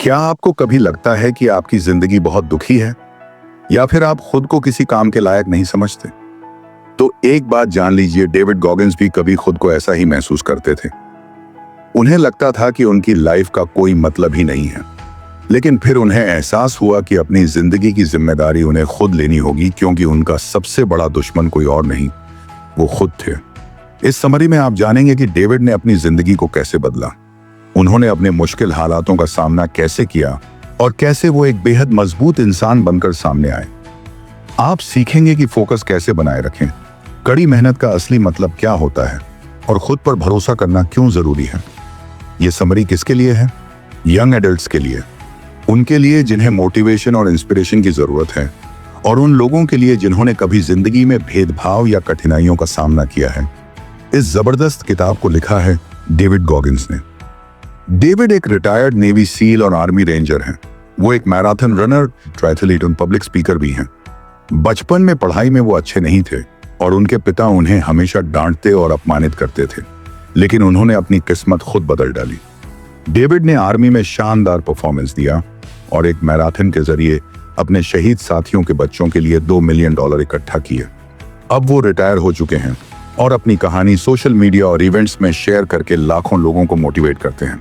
क्या आपको कभी लगता है कि आपकी जिंदगी बहुत दुखी है या फिर आप खुद को किसी काम के लायक नहीं समझते? तो एक बात जान लीजिए, डेविड गॉगिंस भी कभी खुद को ऐसा ही महसूस करते थे। उन्हें लगता था कि उनकी लाइफ का कोई मतलब ही नहीं है, लेकिन फिर उन्हें एहसास हुआ कि अपनी जिंदगी की जिम्मेदारी उन्हें खुद लेनी होगी, क्योंकि उनका सबसे बड़ा दुश्मन कोई और नहीं, वो खुद थे। इस समरी में आप जानेंगे कि डेविड ने अपनी जिंदगी को कैसे बदला, उन्होंने अपने मुश्किल हालातों का सामना कैसे किया और कैसे वो एक बेहद मजबूत इंसान बनकर सामने आए। आप सीखेंगे कि फोकस कैसे बनाए रखें, कड़ी मेहनत का असली मतलब क्या होता है और खुद पर भरोसा करना क्यों जरूरी है। ये समरी किसके लिए है? यंग एडल्ट्स के लिए, उनके लिए जिन्हें मोटिवेशन और इंस्पिरेशन की जरूरत है, और उन लोगों के लिए जिन्होंने कभी जिंदगी में भेदभाव या कठिनाइयों का सामना किया है। इस जबरदस्त किताब को लिखा है डेविड गॉगिंस ने। डेविड एक रिटायर्ड नेवी सील और आर्मी रेंजर हैं। वो एक मैराथन रनर, ट्रायथलीट और पब्लिक स्पीकर भी हैं। बचपन में पढ़ाई में वो अच्छे नहीं थे और उनके पिता उन्हें हमेशा डांटते और अपमानित करते थे, लेकिन उन्होंने अपनी किस्मत खुद बदल डाली। डेविड ने आर्मी में शानदार परफॉर्मेंस दिया और एक मैराथन के जरिए अपने शहीद साथियों के बच्चों के लिए $2 मिलियन इकट्ठा किए। अब वो रिटायर हो चुके हैं और अपनी कहानी सोशल मीडिया और इवेंट्स में शेयर करके लाखों लोगों को मोटिवेट करते हैं।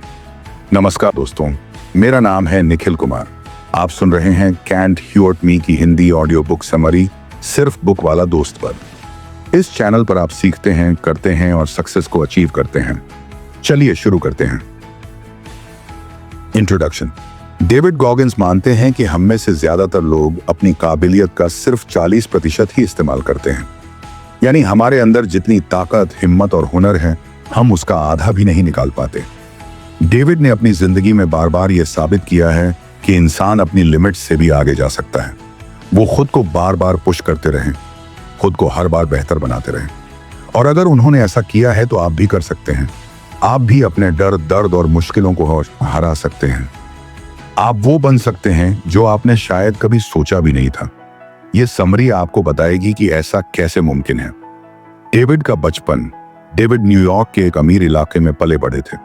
नमस्कार दोस्तों, मेरा नाम है निखिल कुमार। आप सुन रहे हैं कैंट यू हर्ट मी की हिंदी ऑडियो बुक समरी, सिर्फ बुक वाला दोस्त पर। इस चैनल पर आप सीखते हैं, करते हैं और सक्सेस को अचीव करते हैं। चलिए शुरू करते हैं। इंट्रोडक्शन। डेविड गॉगिंस मानते हैं कि हम में से ज्यादातर लोग अपनी काबिलियत का सिर्फ 40% ही इस्तेमाल करते हैं। यानी हमारे अंदर जितनी ताकत, हिम्मत और हुनर है, हम उसका आधा भी नहीं निकाल पाते। डेविड ने अपनी जिंदगी में बार बार यह साबित किया है कि इंसान अपनी लिमिट से भी आगे जा सकता है। वो खुद को बार बार पुश करते रहें, खुद को हर बार बेहतर बनाते रहें। और अगर उन्होंने ऐसा किया है तो आप भी कर सकते हैं। आप भी अपने डर, दर्द और मुश्किलों को हरा सकते हैं। आप वो बन सकते हैं जो आपने शायद कभी सोचा भी नहीं था। ये समरी आपको बताएगी कि ऐसा कैसे मुमकिन है। डेविड का बचपन। डेविड न्यूयॉर्क के एक अमीर इलाके में पले बढ़े थे।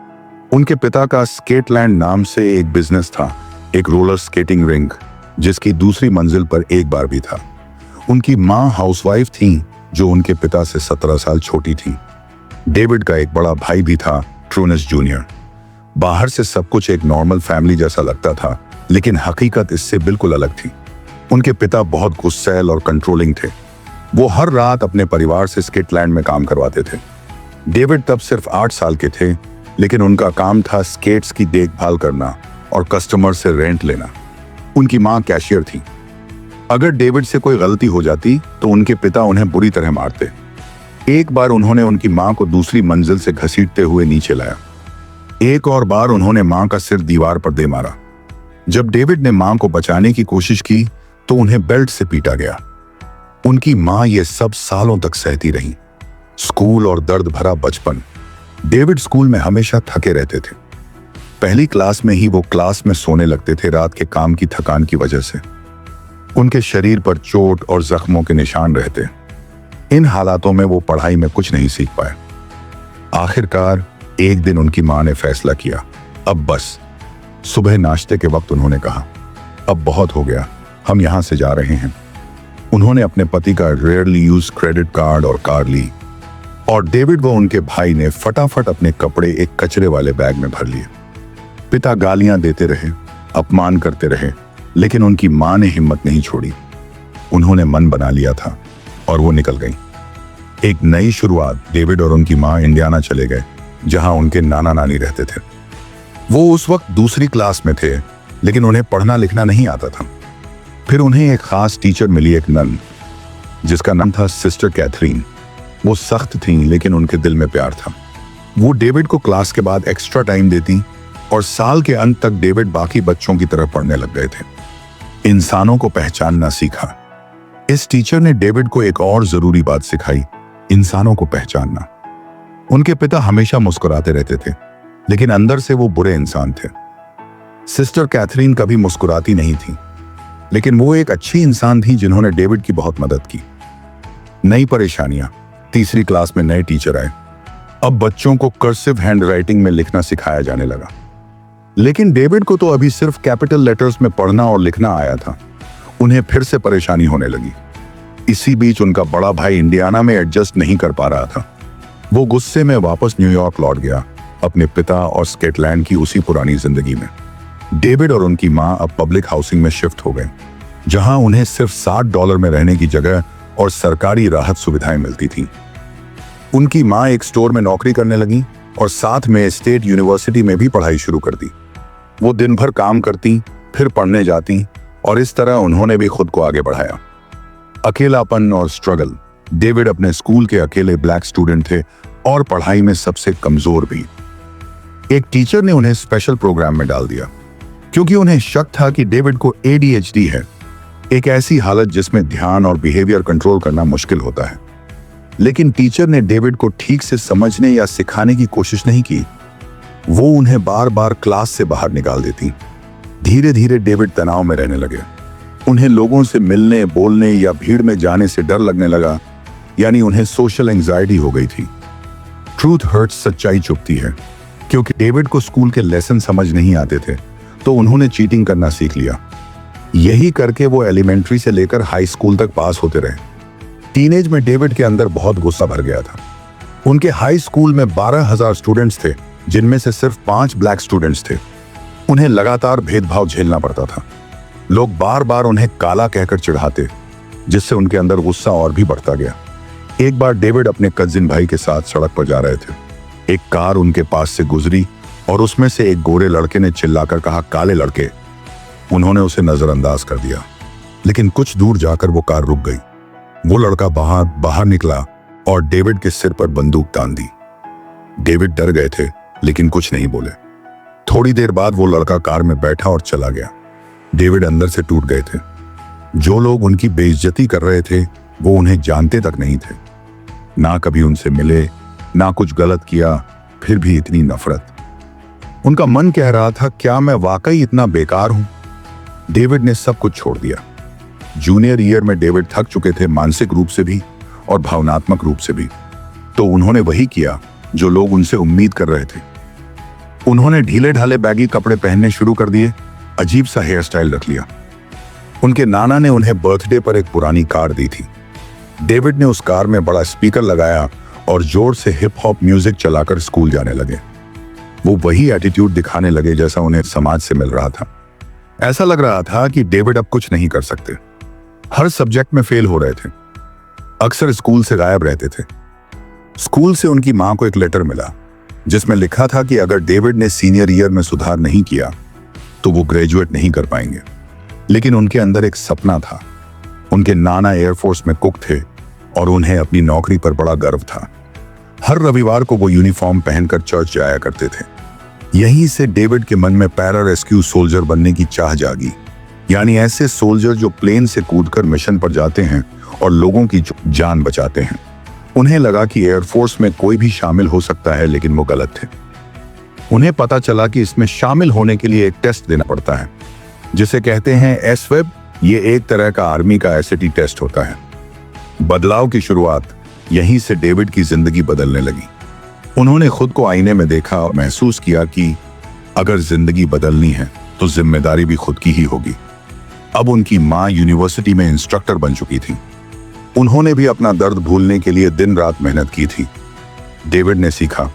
उनके पिता का स्केटलैंड नाम से एक बिजनेस था, एक रोलर स्केटिंग रिंग, जिसकी दूसरी मंजिल पर एक बार भी था। उनकी माँ हाउसवाइफ थी जो उनके पिता से 17 साल छोटी थी। डेविड का एक बड़ा भाई भी था, ट्रूनस जूनियर। बाहर से सब कुछ एक नॉर्मल फैमिली जैसा लगता था, लेकिन हकीकत इससे बिल्कुल अलग थी। उनके पिता बहुत गुस्सैल और कंट्रोलिंग थे। वो हर रात अपने परिवार से स्केटलैंड में काम करवाते थे। डेविड तब सिर्फ 8 साल के थे, लेकिन उनका काम था स्केट्स की देखभाल करना और कस्टमर से रेंट लेना। उनकी माँ कैशियर थी। अगर डेविड से कोई गलती हो जाती तो उनके पिता उन्हें बुरी तरह मारते। एक बार उन्होंने उनकी माँ को दूसरी मंजिल से घसीटते हुए नीचे लाया। एक और बार उन्होंने माँ का सिर दीवार पर दे मारा। जब डेविड ने माँ को बचाने की कोशिश की तो उन्हें बेल्ट से पीटा गया। उनकी माँ ये सब सालों तक सहती रही। स्कूल और दर्द भरा बचपन। डेविड स्कूल में हमेशा थके रहते थे। पहली क्लास में ही वो क्लास में सोने लगते थे, रात के काम की थकान की वजह से। उनके शरीर पर चोट और जख्मों के निशान रहते। इन हालातों में वो पढ़ाई में कुछ नहीं सीख पाए। आखिरकार एक दिन उनकी माँ ने फैसला किया, अब बस। सुबह नाश्ते के वक्त उन्होंने कहा, अब बहुत हो गया, हम यहां से जा रहे हैं। उन्होंने अपने पति का रेयरली यूज क्रेडिट कार्ड और कार ली, और डेविड व उनके भाई ने फटाफट अपने कपड़े एक कचरे वाले बैग में भर लिए। पिता गालियां देते रहे, अपमान करते रहे, लेकिन उनकी मां ने हिम्मत नहीं छोड़ी। उन्होंने मन बना लिया था और वो निकल गई। एक नई शुरुआत। डेविड और उनकी मां इंडियाना चले गए, जहां उनके नाना नानी रहते थे। वो उस वक्त दूसरी क्लास में थे, लेकिन उन्हें पढ़ना लिखना नहीं आता था। फिर उन्हें एक खास टीचर मिली, एक नन, जिसका नाम था सिस्टर कैथरीन। वो सख्त थीं, लेकिन उनके दिल में प्यार था। वो डेविड को क्लास के बाद एक्स्ट्रा टाइम देती और साल के अंत तक डेविड बाकी बच्चों की तरह पढ़ने लग गए थे। इंसानों को पहचानना सीखा। इस टीचर ने डेविड को एक और जरूरी बात सिखाई, इंसानों को पहचानना। उनके पिता हमेशा मुस्कुराते रहते थे, लेकिन अंदर से वो बुरे इंसान थे। सिस्टर कैथरीन कभी मुस्कुराती नहीं थी, लेकिन वो एक अच्छी इंसान थी जिन्होंने डेविड की बहुत मदद की। नई परेशानियां। तीसरी क्लास में नए टीचर आए। अब बच्चों को कर्सिव हैंडराइटिंग में लिखना सिखाया जाने लगा। लेकिन डेविड को तो अभी सिर्फ कैपिटल लेटर्स में पढ़ना और लिखना आया था। उन्हें फिर से परेशानी होने लगी। इसी बीच उनका बड़ा भाई इंडियाना में एडजस्ट नहीं कर पा रहा था। वो गुस्से में वापस न्यूयॉर्क लौट गया, अपने पिता और स्कॉटलैंड की उसी पुरानी जिंदगी में। डेविड और उनकी मां अब पब्लिक हाउसिंग में शिफ्ट हो गए, जहां उन्हें सिर्फ $60 में रहने की जगह और सरकारी राहत सुविधाएं मिलती थीं। उनकी मां एक स्टोर में नौकरी करने लगी और साथ में स्टेट यूनिवर्सिटी में भी पढ़ाई शुरू कर दी। वो दिन भर काम करती, फिर पढ़ने जाती, और इस तरह उन्होंने भी खुद को आगे बढ़ाया। अकेलापन और स्ट्रगल। डेविड अपने स्कूल के अकेले ब्लैक स्टूडेंट थे और पढ़ाई में सबसे कमजोर भी। एक टीचर ने उन्हें स्पेशल प्रोग्राम में डाल दिया, क्योंकि उन्हें शक था कि डेविड को ADHD है, एक ऐसी हालत जिसमें ध्यान और बिहेवियर कंट्रोल करना मुश्किल होता है। लेकिन टीचर ने डेविड को ठीक से समझने या सिखाने की कोशिश नहीं की। वो उन्हें बार बार क्लास से बाहर निकाल देती। धीरे धीरे डेविड तनाव में रहने लगे। उन्हें लोगों से मिलने, बोलने या भीड़ में जाने से डर लगने लगा, यानी उन्हें सोशल एंजाइटी हो गई थी। ट्रूथ हर्ट्स, सच्चाई चुभती है। क्योंकि डेविड को स्कूल के लेसन समझ नहीं आते थे, तो उन्होंने चीटिंग करना सीख लिया। यही करके वो एलिमेंट्री से लेकर हाई स्कूल तक पास होते रहे। टीनेज में डेविड के अंदर बहुत गुस्सा भर गया था। उनके हाई स्कूल में 12,000 स्टूडेंट्स थे, जिनमें से सिर्फ 5 ब्लैक स्टूडेंट्स थे। उन्हें लगातार भेदभाव झेलना पड़ता था। लोग बार बार उन्हें काला कहकर चिढ़ाते, जिससे उनके अंदर गुस्सा और भी बढ़ता गया। एक बार डेविड अपने कजिन भाई के साथ सड़क पर जा रहे थे। एक कार उनके पास से गुजरी और उसमें से एक गोरे लड़के ने चिल्लाकर कहा, काले लड़के। उन्होंने उसे नजरअंदाज कर दिया, लेकिन कुछ दूर जाकर वो कार रुक गई। वो लड़का बाहर निकला और डेविड के सिर पर बंदूक तान दी। डेविड डर गए थे, लेकिन कुछ नहीं बोले। थोड़ी देर बाद वो लड़का कार में बैठा और चला गया। डेविड अंदर से टूट गए थे। जो लोग उनकी बेइज्जती कर रहे थे, वो उन्हें जानते तक नहीं थे। ना कभी उनसे मिले, ना कुछ गलत किया, फिर भी इतनी नफरत। उनका मन कह रहा था, क्या मैं वाकई इतना बेकार हूं? डेविड ने सब कुछ छोड़ दिया। जूनियर ईयर में डेविड थक चुके थे, मानसिक रूप से भी और भावनात्मक रूप से भी। तो उन्होंने वही किया जो लोग उनसे उम्मीद कर रहे थे। उन्होंने ढीले ढाले बैगी कपड़े पहनने शुरू कर दिए, अजीब सा हेयर स्टाइल रख लिया। उनके नाना ने उन्हें बर्थडे पर एक पुरानी कार दी थी। डेविड ने उस कार में बड़ा स्पीकर लगाया और जोर से हिप हॉप म्यूजिक चलाकर स्कूल जाने लगे। वो वही एटीट्यूड दिखाने लगे जैसा उन्हें समाज से मिल रहा था। ऐसा लग रहा था कि डेविड अब कुछ नहीं कर सकते। हर सब्जेक्ट में फेल हो रहे थे। अक्सर स्कूल से गायब रहते थे। स्कूल से उनकी मां को एक लेटर मिला, जिसमें लिखा था कि अगर डेविड ने सीनियर ईयर में सुधार नहीं किया तो वो ग्रेजुएट नहीं कर पाएंगे। लेकिन उनके अंदर एक सपना था। उनके नाना एयरफोर्स में कुक थे और उन्हें अपनी नौकरी पर बड़ा गर्व था। हर रविवार को वो यूनिफॉर्म पहनकर चर्च जाया करते थे। यहीं से डेविड के मन में पैरा रेस्क्यू सोल्जर बनने की चाह जागी, यानी ऐसे सोल्जर जो प्लेन से कूदकर मिशन पर जाते हैं और लोगों की जान बचाते हैं। उन्हें लगा कि एयरफोर्स में कोई भी शामिल हो सकता है, लेकिन वो गलत थे। उन्हें पता चला कि इसमें शामिल होने के लिए एक टेस्ट देना पड़ता है, जिसे कहते हैं SWAB। ये एक तरह का आर्मी का SAT टेस्ट होता है। बदलाव की शुरुआत यहीं से डेविड की जिंदगी बदलने लगी। उन्होंने खुद को आईने में देखा और महसूस किया कि अगर जिंदगी बदलनी है तो जिम्मेदारी भी खुद की ही होगी। अब उनकी मां यूनिवर्सिटी में इंस्ट्रक्टर बन चुकी थी। उन्होंने भी अपना दर्द भूलने के लिए दिन रात मेहनत की थी। डेविड ने सीखा,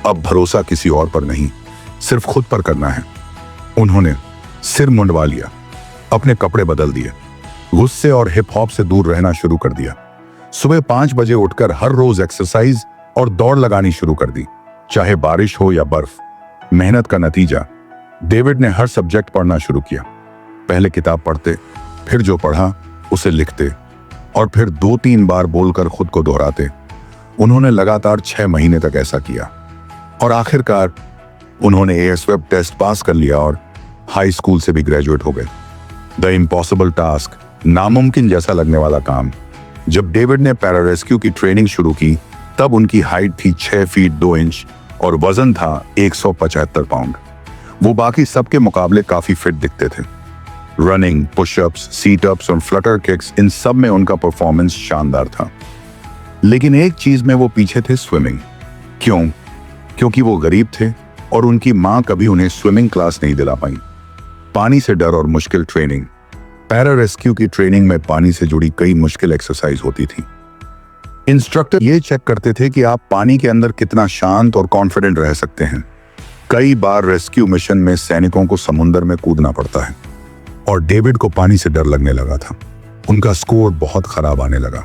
अब भरोसा किसी और पर नहीं, सिर्फ खुद पर करना है। उन्होंने सिर मुंडवा लिया, अपने कपड़े बदल दिए, गुस्से और हिप हॉप से दूर रहना शुरू कर दिया। सुबह 5 बजे उठकर हर रोज एक्सरसाइज और दौड़ लगानी शुरू कर दी, चाहे बारिश हो या बर्फ। मेहनत का नतीजा, डेविड ने हर सब्जेक्ट पढ़ना शुरू किया। पहले किताब पढ़ते, फिर जो पढ़ा उसे लिखते और फिर 2-3 बार बोलकर खुद को दोहराते। उन्होंने लगातार 6 महीने तक ऐसा किया और आखिरकार उन्होंने ASVAB टेस्ट पास कर लिया और हाई स्कूल से भी ग्रेजुएट हो गए। द इम्पॉसिबल टास्क, नामुमकिन जैसा लगने वाला काम। जब डेविड ने पैरारेस्क्यू की ट्रेनिंग शुरू की, तब उनकी हाइट थी 6 फीट 2 इंच और वजन था 175 पाउंड। वो बाकी सबके मुकाबले काफी फिट दिखते थे। रनिंग, पुशअप्स, सीटअप्स और फ्लटर किक्स, इन सब में उनका परफॉर्मेंस शानदार था। लेकिन एक चीज में वो पीछे थे, स्विमिंग। क्यों? क्योंकि वो गरीब थे और उनकी मां कभी उन्हें स्विमिंग क्लास नहीं दिला पाई। पानी से डर और मुश्किल ट्रेनिंग। पैरा रेस्क्यू की ट्रेनिंग में पानी से जुड़ी कई मुश्किल एक्सरसाइज होती थी। इंस्ट्रक्टर ये चेक करते थे कि आप पानी के अंदर कितना शांत और कॉन्फिडेंट रह सकते हैं। कई बार रेस्क्यू मिशन में सैनिकों को समुद्र में कूदना पड़ता है और डेविड को पानी से डर लगने लगा था। उनका स्कोर बहुत खराब आने लगा।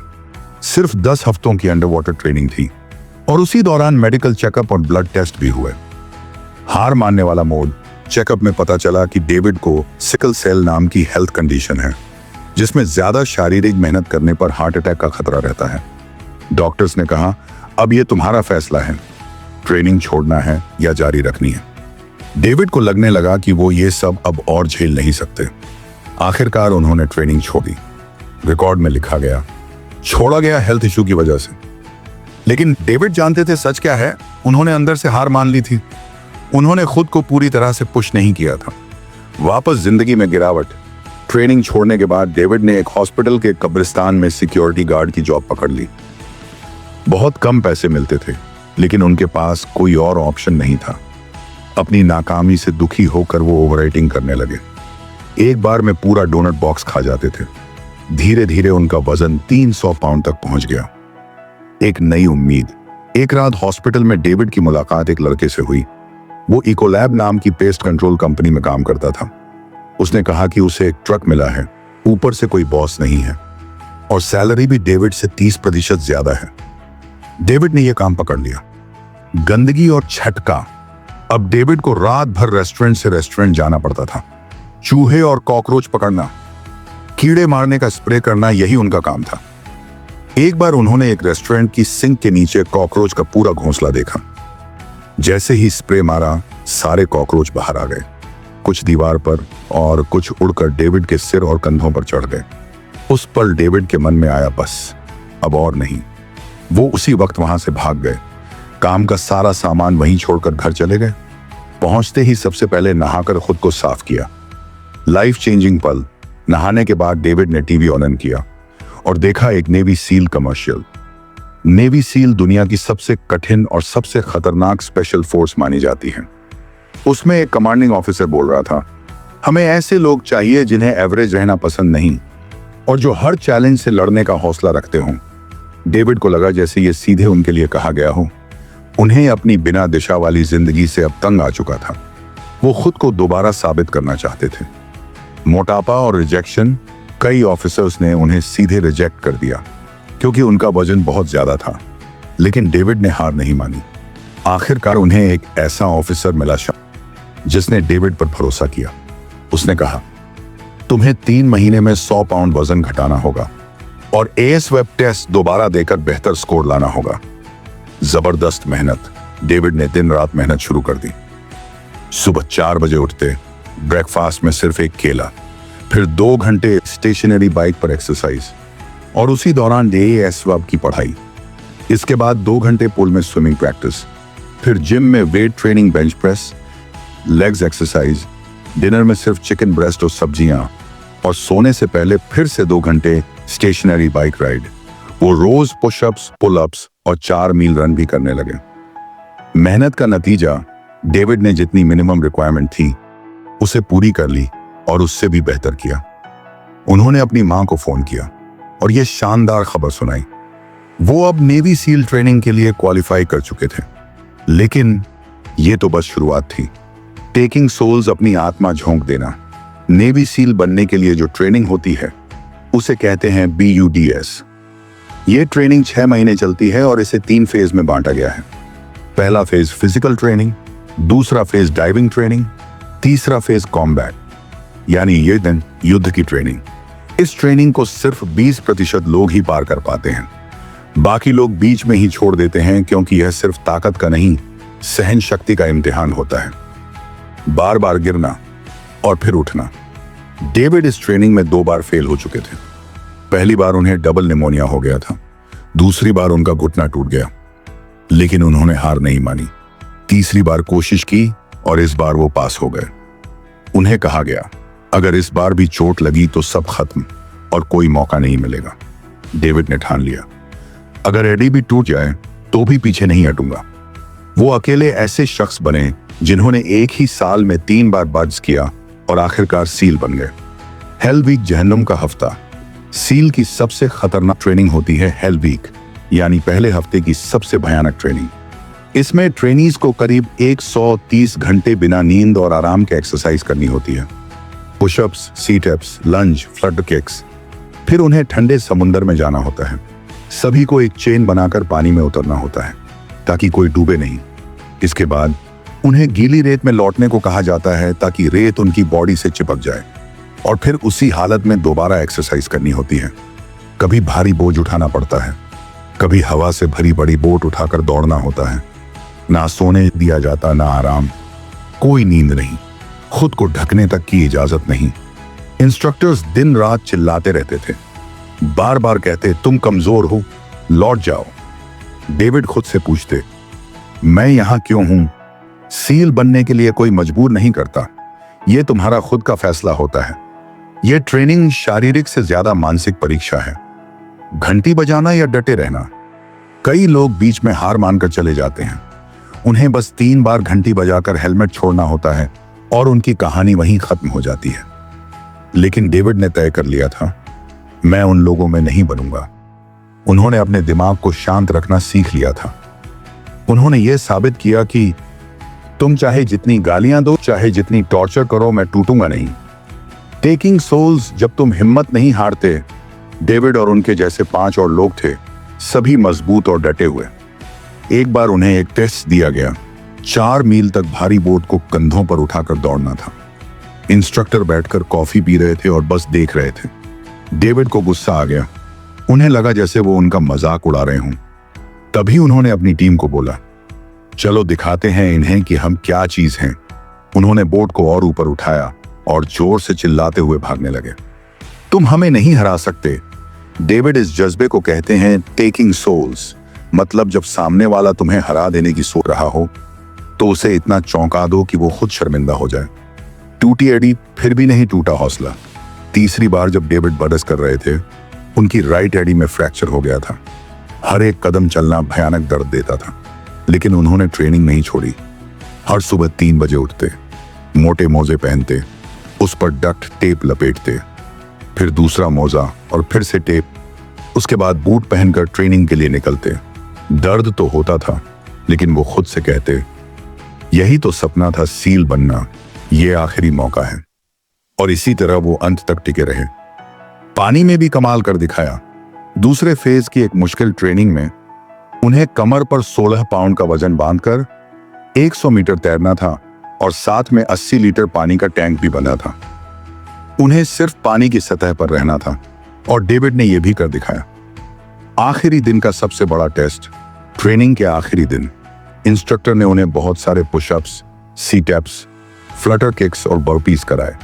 सिर्फ 10 हफ्तों की अंडर वाटर ट्रेनिंग थी और उसी दौरान मेडिकल चेकअप और ब्लड टेस्ट भी हुए। हार मानने वाला मोड। चेकअप में पता चला कि डेविड को सिकल सेल नाम की हेल्थ कंडीशन है, जिसमें ज्यादा शारीरिक मेहनत करने पर हार्ट अटैक का खतरा रहता है। डॉक्टर्स ने कहा, अब यह तुम्हारा फैसला है, ट्रेनिंग छोड़ना है या जारी रखनी है। डेविड को लगने लगा कि वो ये सब अब और झेल नहीं सकते। आखिरकार उन्होंने ट्रेनिंग छोड़ी। रिकॉर्ड में लिखा गया, छोड़ा गया हेल्थ इशू की वजह से। लेकिन डेविड जानते थे सच क्या है। उन्होंने अंदर से हार मान ली थी। उन्होंने खुद को पूरी तरह से पुश नहीं किया था। वापस जिंदगी में गिरावट। ट्रेनिंग छोड़ने के बाद डेविड ने एक हॉस्पिटल के कब्रिस्तान में सिक्योरिटी गार्ड की जॉब पकड़ ली। बहुत कम पैसे मिलते थे, लेकिन उनके पास कोई और ऑप्शन नहीं था। अपनी नाकामी से दुखी होकर वो ओवरराइटिंग करने लगे। एक बार में पूरा डोनट बॉक्स खा जाते थे। धीरे धीरे उनका वजन 300 पाउंड तक पहुंच गया। एक नई उम्मीद। एक रात हॉस्पिटल में डेविड की मुलाकात एक लड़के से हुई। वो इकोलैब नाम की पेस्ट कंट्रोल कंपनी में काम करता था। उसने कहा कि उसे एक ट्रक मिला है, ऊपर से कोई बॉस नहीं है और सैलरी भी डेविड से 30% ज्यादा है। डेविड ने यह काम पकड़ लिया। गंदगी और छटका। अब डेविड को रात भर रेस्टोरेंट से रेस्टोरेंट जाना पड़ता था। चूहे और कॉकरोच पकड़ना, कीड़े मारने का स्प्रे करना, यही उनका काम था। एक बार उन्होंने एक रेस्टोरेंट की सिंक के नीचे कॉकरोच का पूरा घोंसला देखा। जैसे ही स्प्रे मारा, सारे कॉकरोच बाहर आ गए, कुछ दीवार पर और कुछ उड़कर डेविड के सिर और कंधों पर चढ़ गए। उस पल डेविड के मन में आया, बस अब और नहीं। वो उसी वक्त वहां से भाग गए। काम का सारा सामान वहीं छोड़कर घर चले गए। पहुंचते ही सबसे पहले नहाकर खुद को साफ किया। लाइफ चेंजिंग पल। नहाने के बाद डेविड ने टीवी ऑन किया और देखा एक navy seal commercial. Navy seal दुनिया की सबसे कठिन और सबसे खतरनाक स्पेशल फोर्स मानी जाती है। उसमें एक कमांडिंग ऑफिसर बोल रहा था, हमें ऐसे लोग चाहिए जिन्हें एवरेज रहना पसंद नहीं और जो हर चैलेंज से लड़ने का हौसला रखते हों। डेविड को लगा जैसे ये सीधे उनके लिए कहा गया हो। उन्हें अपनी बिना दिशा वाली जिंदगी से अब तंग आ चुका था। वो खुद को दोबारा साबित करना चाहते थे। मोटापा और रिजेक्शन। कई ऑफिसर्स ने उन्हें सीधे रिजेक्ट कर दिया क्योंकि उनका वजन बहुत ज्यादा था, लेकिन डेविड ने हार नहीं मानी। आखिरकार उन्हें एक ऐसा ऑफिसर मिला जिसने डेविड पर भरोसा किया। उसने कहा, तुम्हें 3 महीने में 100 पाउंड वजन घटाना होगा और एएस वेब टेस्ट दोबारा देकर बेहतर स्कोर लाना होगा। जबरदस्त मेहनत। डेविड ने दिन रात मेहनत शुरू कर दी। सुबह 4 बजे उठते, ब्रेकफास्ट में सिर्फ एक केला, फिर 2 घंटे स्टेशनरी बाइक पर एक्सरसाइज और उसी दौरान एएस वेब की पढ़ाई। इसके बाद 2 घंटे पूल में स्विमिंग प्रैक्टिस, फिर जिम में weight training, bench press, legs exercise, dinner में सिर्फ चिकन ब्रेस्ट और सब्जियां और सोने से पहले फिर से 2 घंटे स्टेशनरी बाइक राइड। वो रोज पुशअप्स, पुलअप्स और 4 मील रन भी करने लगे। मेहनत का नतीजा, डेविड ने जितनी मिनिमम रिक्वायरमेंट थी उसे पूरी कर ली और उससे भी बेहतर किया। उन्होंने अपनी मां को फोन किया और यह शानदार खबर सुनाई। वो अब नेवी सील ट्रेनिंग के लिए क्वालिफाई कर चुके थे। लेकिन यह तो बस शुरुआत थी। टेकिंग सोल्स, अपनी आत्मा झोंक देना। नेवी सील बनने के लिए जो ट्रेनिंग होती है उसे कहते हैं BUDS। ये ट्रेनिंग 6 महीने चलती है और इसे 3 फेज में बांटा गया है। पहला फेज फिजिकल ट्रेनिंग, दूसरा फेज डाइविंग ट्रेनिंग, तीसरा फेज कॉम्बैट यानी युद्ध की ट्रेनिंग। इस ट्रेनिंग को सिर्फ 20% लोग ही पार कर पाते हैं। बाकी लोग बीच में ही छोड़ देते हैं क्योंकि यह सिर्फ ताकत का नहीं, सहन शक्ति का इम्तिहान होता है। बार बार गिरना और फिर उठना। डेविड इस ट्रेनिंग में 2 बार फेल हो चुके थे। पहली बार उन्हें डबल निमोनिया हो गया था, दूसरी बार उनका घुटना टूट गया, लेकिन उन्होंने हार नहीं मानी। तीसरी बार कोशिश की और इस बार वो पास हो गए। उन्हें कहा गया, अगर इस बार भी चोट लगी तो सब खत्म और कोई मौका नहीं मिलेगा। डेविड ने ठान लिया, अगर एडी भी टूट जाए तो भी पीछे नहीं हटूंगा। वो अकेले ऐसे शख्स बने जिन्होंने एक ही साल में 3 बार बर्ज किया और आखिरकार सील बन गए। हेल वीक जहन्नुम का हफ्ता। सील की सबसे खतरनाक ट्रेनिंग होती है हेल वीक, यानी पहले हफ्ते की सबसे भयानक ट्रेनिंग। इसमें ट्रेनीज को करीब 130 घंटे बिना नींद और आराम के एक्सरसाइज करनी होती है। पुशअप्स, सीटअप्स, लंज, फ्लटर किक्स। फिर उन्हें ठंडे समुद्र में जाना होता है। सभी को एक चेन बनाकर पानी में उतरना होता है ताकि कोई डूबे नहीं। इसके बाद उन्हें गीली रेत में लौटने को कहा जाता है ताकि रेत उनकी बॉडी से चिपक जाए, और फिर उसी हालत में दोबारा एक्सरसाइज करनी होती है। कभी भारी बोझ उठाना पड़ता है, कभी हवा से भरी बड़ी बोट उठाकर दौड़ना होता है। ना सोने दिया जाता, ना आराम, कोई नींद नहीं, खुद को ढकने तक की इजाजत नहीं। इंस्ट्रक्टर्स दिन रात चिल्लाते रहते थे, बार बार कहते तुम कमजोर हो, लौट जाओ। डेविड खुद से पूछते, मैं यहां क्यों हूं? सील बनने के लिए कोई मजबूर नहीं करता, यह तुम्हारा खुद का फैसला होता है। यह ट्रेनिंग शारीरिक से ज्यादा मानसिक परीक्षा है। घंटी बजाना या डटे रहना। कई लोग बीच में हार मानकर चले जाते हैं। उन्हें बस 3 बार घंटी बजाकर हेलमेट छोड़ना होता है और उनकी कहानी वहीं खत्म हो जाती है। लेकिन डेविड ने तय कर लिया था, मैं उन लोगों में नहीं बनूंगा। उन्होंने अपने दिमाग को शांत रखना सीख लिया था। उन्होंने यह साबित किया कि तुम चाहे जितनी गालियां दो, चाहे जितनी टॉर्चर करो, मैं टूटूंगा नहीं। Taking souls. जब तुम हिम्मत नहीं हारते, डेविड और उनके जैसे 5 और लोग थे, सभी मजबूत और डटे हुए। एक बार उन्हें एक टेस्ट दिया गया। 4 मील तक भारी बोट को कंधों पर उठाकर दौड़ना था। इंस्ट्रक्टर बैठकर कॉफी पी रहे थे और बस देख रहे थे। डेविड को गुस्सा आ गया। उन्हें लगा जैसे वो उनका मजाक उड़ा रहे हों। तभी उन्होंने अपनी टीम को बोला, चलो दिखाते हैं इन्हें कि हम क्या चीज हैं। उन्होंने बोट को और ऊपर उठाया और जोर से चिल्लाते हुए भागने लगे। तुम हमें नहीं हरा सकते। डेविड इस जज्बे को कहते हैं टेकिंग सोल्स। मतलब जब सामने वाला तुम्हें हरा देने की सोच रहा हो तो उसे इतना चौंका दो कि वो खुद शर्मिंदा हो जाए। टूटी एड़ी, फिर भी नहीं टूटा हौसला। तीसरी बार जब डेविड बरस कर रहे थे, उनकी राइट एड़ी में फ्रैक्चर हो गया था। हर एक कदम चलना भयानक दर्द देता था, लेकिन उन्होंने ट्रेनिंग नहीं छोड़ी। हर सुबह 3 बजे उठते, मोटे मोजे पहनते, उस पर डक्ट टेप लपेटते, फिर दूसरा मोजा और फिर से टेप। उसके बाद बूट पहनकर ट्रेनिंग के लिए निकलते। दर्द तो होता था, लेकिन वो खुद से कहते, यही तो सपना था, सील बनना, ये आखिरी मौका है। और इसी तरह वो अंत तक टिके रहे। पानी में भी कमाल कर दिखाया। दूसरे फेज की एक मुश्किल ट्रेनिंग में उन्हें कमर पर 16 पाउंड का वजन बांधकर 100 मीटर तैरना था और साथ में 80 लीटर पानी का टैंक भी बंधा था। उन्हें सिर्फ पानी की सतह पर रहना था और डेविड ने यह भी कर दिखाया। आखिरी दिन का सबसे बड़ा टेस्ट। ट्रेनिंग के आखिरी दिन इंस्ट्रक्टर ने उन्हें बहुत सारे पुशअप्स, सीटअप्स, फ्लटर किक्स और बर्पीज कराए।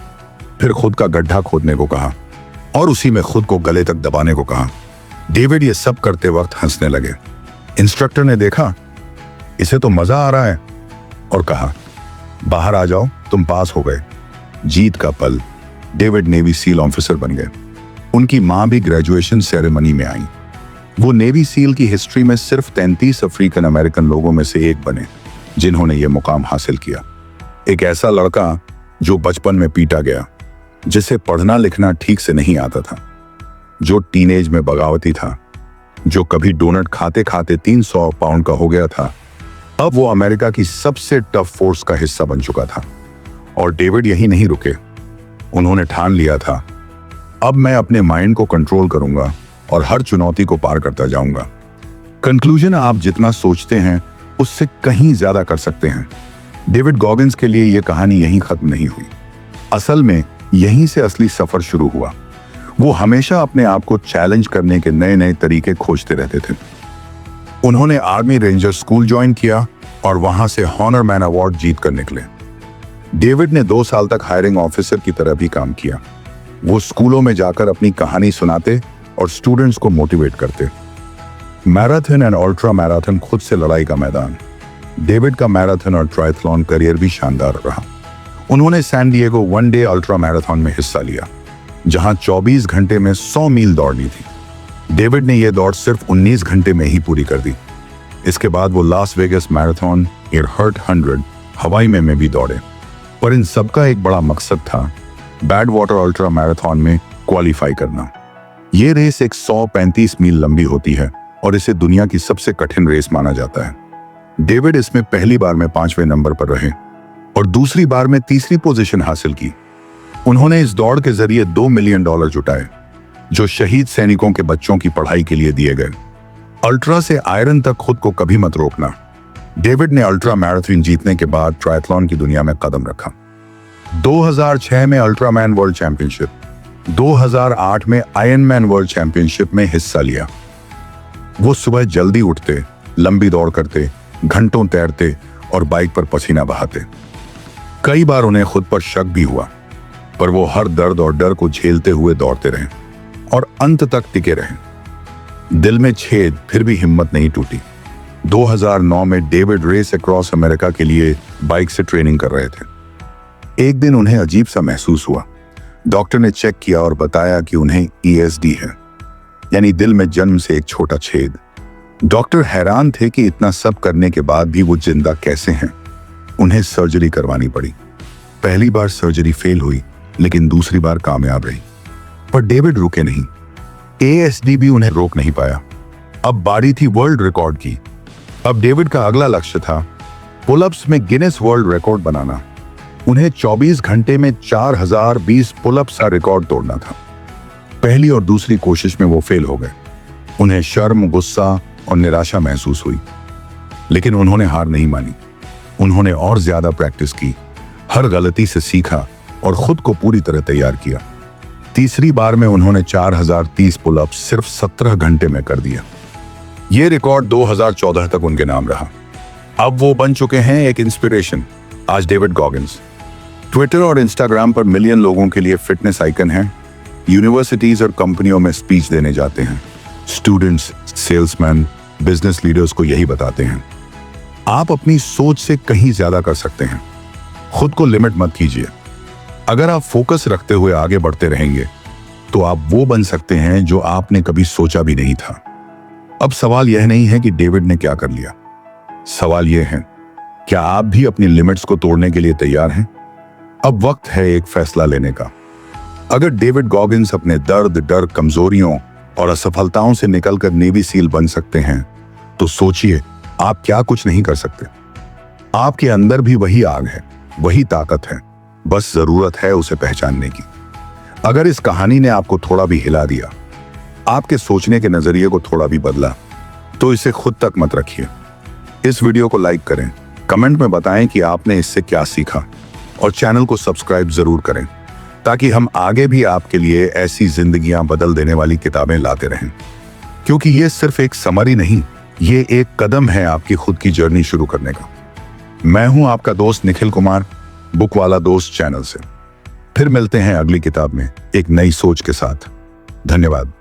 फिर खुद का गड्ढा खोदने को कहा और उसी में खुद को गले तक दबाने को कहा। डेविड ये सब करते वक्त हंसने लगे। इंस्ट्रक्टर ने देखा इसे तो मजा आ रहा है और कहा, बाहर आ जाओ, तुम पास हो गए। जीत का पल। डेविड नेवी सील ऑफिसर बन गए। उनकी मां भी ग्रेजुएशन सेरेमनी में आई। वो नेवी सील की हिस्ट्री में सिर्फ 33 अफ्रीकन अमेरिकन लोगों में से एक बने जिन्होंने ये मुकाम हासिल किया। एक ऐसा लड़का जो बचपन में पीटा गया, जिसे पढ़ना लिखना ठीक से नहीं आता था, जो टीनेज में बगावती था, जो कभी डोनट खाते खाते 300 पाउंड का हो गया था, अब वो अमेरिका की सबसे टफ फोर्स का हिस्सा बन चुका था। और डेविड यही नहीं रुके। उन्होंने ठान लिया था, अब मैं अपने माइंड को कंट्रोल करूंगा और हर चुनौती को पार करता जाऊंगा। कंक्लूजन, आप जितना सोचते हैं उससे कहीं ज्यादा कर सकते हैं। डेविड गॉगिंस के लिए यह कहानी यहीं खत्म नहीं हुई। असल में यहीं से असली सफर शुरू हुआ। वो हमेशा अपने आप को चैलेंज करने के नए नए तरीके खोजते रहते थे। उन्होंने आर्मी रेंजर स्कूल ज्वाइन किया और वहां से हॉनर मैन अवार्ड जीत कर निकले। डेविड ने 2 साल तक हायरिंग ऑफिसर की तरह भी काम किया। वो स्कूलों में जाकर अपनी कहानी सुनाते और स्टूडेंट्स को मोटिवेट करते। मैराथन एंड अल्ट्रा मैराथन खुद से लड़ाई का मैदान। डेविड का मैराथन और ट्रायथलॉन करियर भी शानदार रहा। उन्होंने San Diego 1 day ultra marathon में हिस्सा लिया, जहां 24 घंटे में 100 मील दौड़नी थी। डेविड ने यह दौड़ सिर्फ 19 घंटे में ही पूरी कर दी। इसके बाद वो लास वेगस मैराथन, एयरहर्ट 100 हवाई में भी दौड़े, पर इन सबका एक बड़ा मकसद था बैड वाटर अल्ट्रा मैराथन में क्वालिफाई करना। ये रेस 135 मील लंबी होती है और इसे दुनिया की सबसे कठिन रेस माना जाता है। डेविड इसमें पहली बार में 5वें नंबर पर रहे और दूसरी बार में तीसरी पोजीशन हासिल की। उन्होंने इस दौड़ के जरिए $2 मिलियन जुटाए, जो शहीद सैनिकों के बच्चों की पढ़ाई के लिए दिए गए। अल्ट्रा से आयरन तक खुद को कभी मत रोकना। डेविड ने अल्ट्रा मैराथन जीतने के बाद ट्रायथलॉन की दुनिया में कदम रखा। 2006 में अल्ट्रामैन वर्ल्ड चैंपियनशिप, 2008 में आयरनमैन वर्ल्ड चैंपियनशिप में हिस्सा लिया। वो सुबह जल्दी उठते, लंबी दौड़ करते, घंटों तैरते और बाइक पर पसीना बहाते। कई बार उन्हें खुद पर शक भी हुआ, पर वो हर दर्द और डर को झेलते हुए दौड़ते रहे और अंत तक टिके रहे। दिल में छेद, फिर भी हिम्मत नहीं टूटी। 2009 में डेविड रेस अक्रॉस अमेरिका के लिए बाइक से ट्रेनिंग कर रहे थे। एक दिन उन्हें अजीब सा महसूस हुआ। डॉक्टर ने चेक किया और बताया कि उन्हें ESD है, यानी दिल में जन्म से एक छोटा छेद। डॉक्टर हैरान थे कि इतना सब करने के बाद भी वो जिंदा कैसे हैं। उन्हें सर्जरी करवानी पड़ी। पहली बार सर्जरी फेल हुई, लेकिन दूसरी बार कामयाब रही। पर डेविड रुके नहीं। ASD भी उन्हें रोक नहीं पाया। अब बारी थी वर्ल्ड रिकॉर्ड की। अब डेविड का अगला लक्ष्य था पुलअप्स में गिनेस वर्ल्ड रिकॉर्ड बनाना। उन्हें 24 घंटे में 4020 पुलअप्स का रिकॉर्ड तोड़ना था। पहली और दूसरी कोशिश में वो फेल हो गए। उन्हें शर्म, गुस्सा और निराशा महसूस हुई, लेकिन उन्होंने हार नहीं मानी। उन्होंने और ज्यादा प्रैक्टिस की, हर गलती से सीखा और खुद को पूरी तरह तैयार किया। तीसरी बार में उन्होंने 4030 पुलअप्स सिर्फ 17 घंटे में कर दिया। ये रिकॉर्ड 2014 तक उनके नाम रहा। अब वो बन चुके हैं एक इंस्पिरेशन। आज डेविड गॉगिंस ट्विटर और इंस्टाग्राम पर मिलियन लोगों के लिए फिटनेस आइकन हैं। यूनिवर्सिटीज और कंपनियों में स्पीच देने जाते हैं। स्टूडेंट्स, सेल्समैन, बिजनेस लीडर्स को यही बताते हैं, आप अपनी सोच से कहीं ज्यादा कर सकते हैं। खुद को लिमिट मत कीजिए। अगर आप फोकस रखते हुए आगे बढ़ते रहेंगे तो आप वो बन सकते हैं जो आपने कभी सोचा भी नहीं था। अब सवाल यह नहीं है कि डेविड ने क्या कर लिया। सवाल यह है, क्या आप भी अपनी लिमिट्स को तोड़ने के लिए तैयार हैं? अब वक्त है एक फैसला लेने का। अगर डेविड गॉगिंस अपने दर्द, डर, कमजोरियों और असफलताओं से निकलकर नेवी सील बन सकते हैं, तो सोचिए आप क्या कुछ नहीं कर सकते। आपके अंदर भी वही आग है, वही ताकत है, बस जरूरत है उसे पहचानने की। अगर इस कहानी ने आपको थोड़ा भी हिला दिया, आपके सोचने के नजरिए को थोड़ा भी बदला, तो इसे खुद तक मत रखिए। इस वीडियो को लाइक करें, कमेंट में बताएं कि आपने इससे क्या सीखा और चैनल को सब्सक्राइब जरूर करें, ताकि हम आगे भी आपके लिए ऐसी जिंदगियां बदल देने वाली किताबें लाते रहें। क्योंकि ये सिर्फ एक समरी नहीं, ये एक कदम है आपकी खुद की जर्नी शुरू करने का। मैं हूं आपका दोस्त निखिल कुमार, बुक वाला दोस्त चैनल से। फिर मिलते हैं अगली किताब में एक नई सोच के साथ। धन्यवाद।